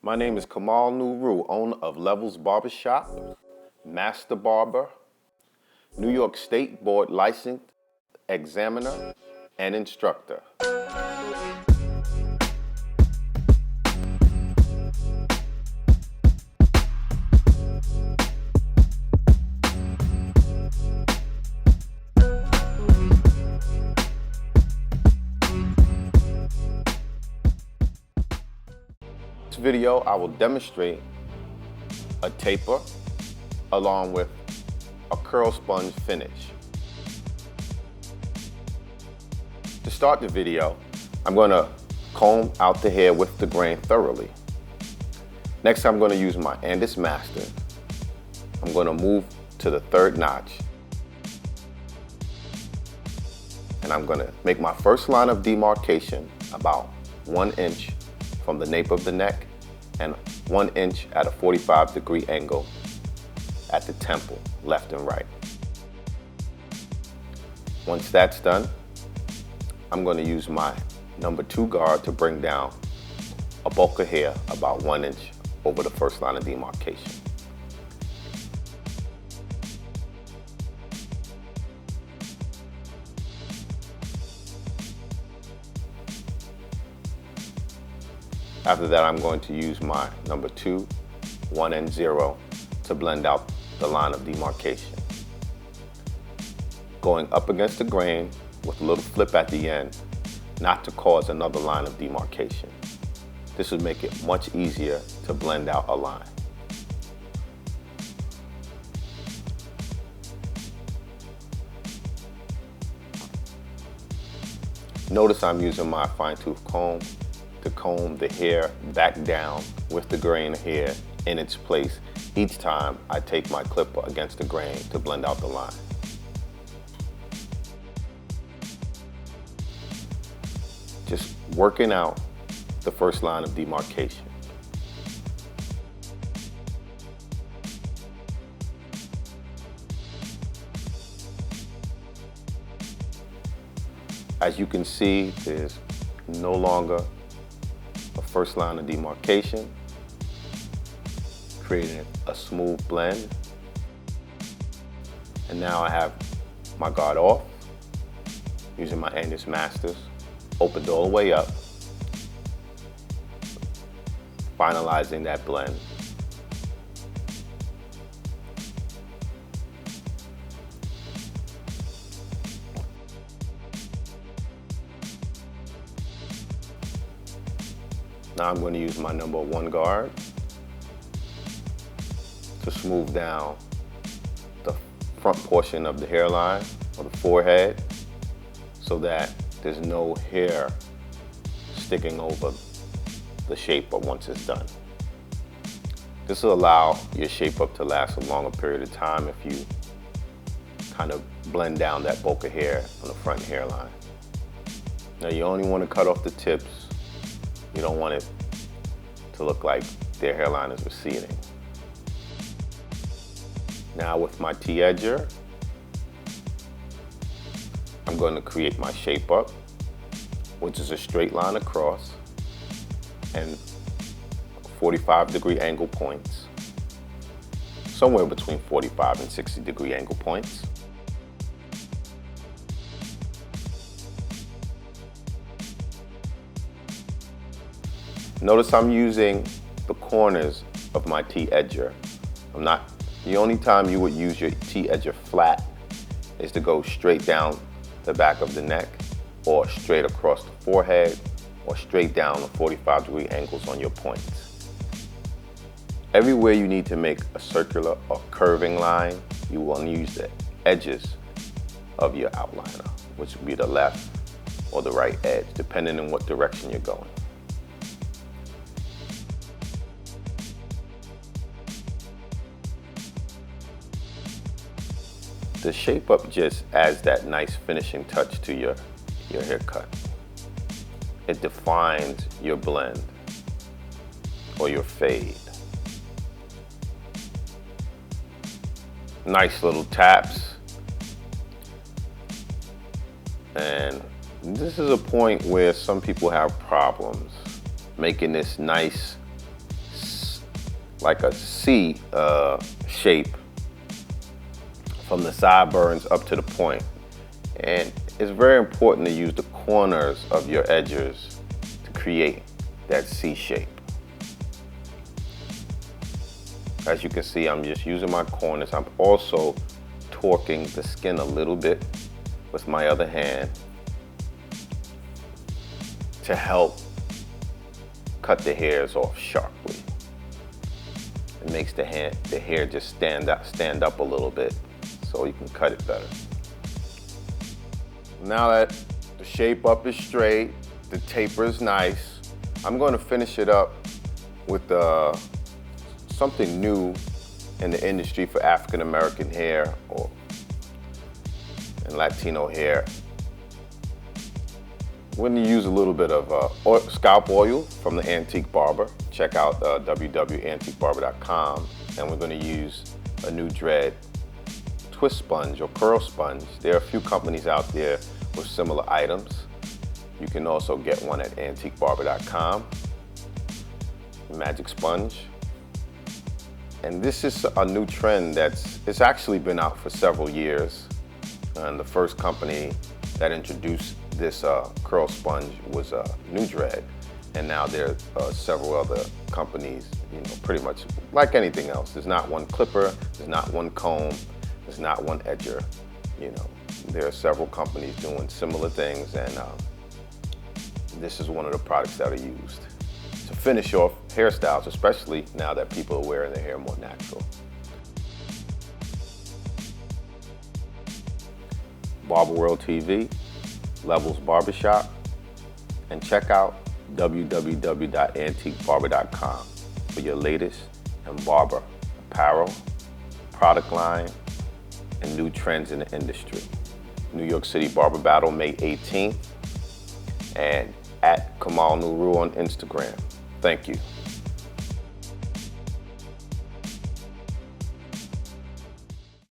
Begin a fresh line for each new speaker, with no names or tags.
My name is Kamal Nuru, owner of Levels Barbershop, Master Barber, New York State Board licensed examiner, and instructor. In this video, I will demonstrate a taper along with a curl sponge finish. To start the video, I'm going to comb out the hair with the grain thoroughly. Next, I'm going to use my Andis Master. I'm going to move to the third notch. And I'm going to make my first line of demarcation about 1 inch from the nape of the neck and 1 inch at a 45-degree angle at the temple, left and right. Once that's done, I'm going to use my number 2 guard to bring down a bulk of hair about 1 inch over the first line of demarcation. After that, I'm going to use my number 2, 1 and 0 to blend out the line of demarcation. Going up against the grain with a little flip at the end, not to cause another line of demarcation. This would make it much easier to blend out a line. Notice I'm using my fine-tooth comb to comb the hair back down with the grain hair in its place each time I take my clipper against the grain to blend out the line. Just working out the first line of demarcation. As you can see, there's no longer a first line of demarcation, creating a smooth blend. And now I have my guard off, using my Andis Masters, opened all the way up, finalizing that blend. Now I'm going to use my number 1 guard to smooth down the front portion of the hairline or the forehead so that there's no hair sticking over the shape-up once it's done. This will allow your shape-up to last a longer period of time if you kind of blend down that bulk of hair on the front hairline. Now you only want to cut off the tips. You don't want it to look like their hairline is receding. Now with my T-edger, I'm going to create my shape up, which is a straight line across and 45-degree angle points, somewhere between 45 and 60-degree angle points. Notice I'm using the corners of my T-edger. The only time you would use your T-edger flat is to go straight down the back of the neck or straight across the forehead or straight down the 45-degree angles on your points. Everywhere you need to make a circular or curving line, you will use the edges of your outliner, which would be the left or the right edge, depending on what direction you're going. The shape up just adds that nice finishing touch to your haircut. It defines your blend or your fade. Nice little taps. And this is a point where some people have problems making this nice like a C shape from the sideburns up to the point. And it's very important to use the corners of your edges to create that C shape. As you can see, I'm just using my corners. I'm also torquing the skin a little bit with my other hand to help cut the hairs off sharply. It makes the hair just stand up a little bit so you can cut it better. Now that the shape up is straight, the taper is nice, I'm going to finish it up with something new in the industry for African American hair and Latino hair. We're going to use a little bit of scalp oil from the Antique Barber. Check out www.antiquebarber.com. And we're going to use a Nu-Dred twist sponge or curl sponge. There are a few companies out there with similar items. You can also get one at antiquebarber.com. Magic sponge. And this is a new trend it's actually been out for several years. And the first company that introduced this curl sponge was Nu-Dred. And now there are several other companies, pretty much like anything else. There's not one clipper, there's not one comb, there's not one edger. There are several companies doing similar things, and this is one of the products that are used to finish off hairstyles, especially now that people are wearing their hair more natural. Barber World TV, Levels Barbershop, and check out www.antiquebarber.com for your latest in barber apparel, product line, and new trends in the industry. New York City Barber Battle, May 18th, and at Kamal Nuru on Instagram. Thank you.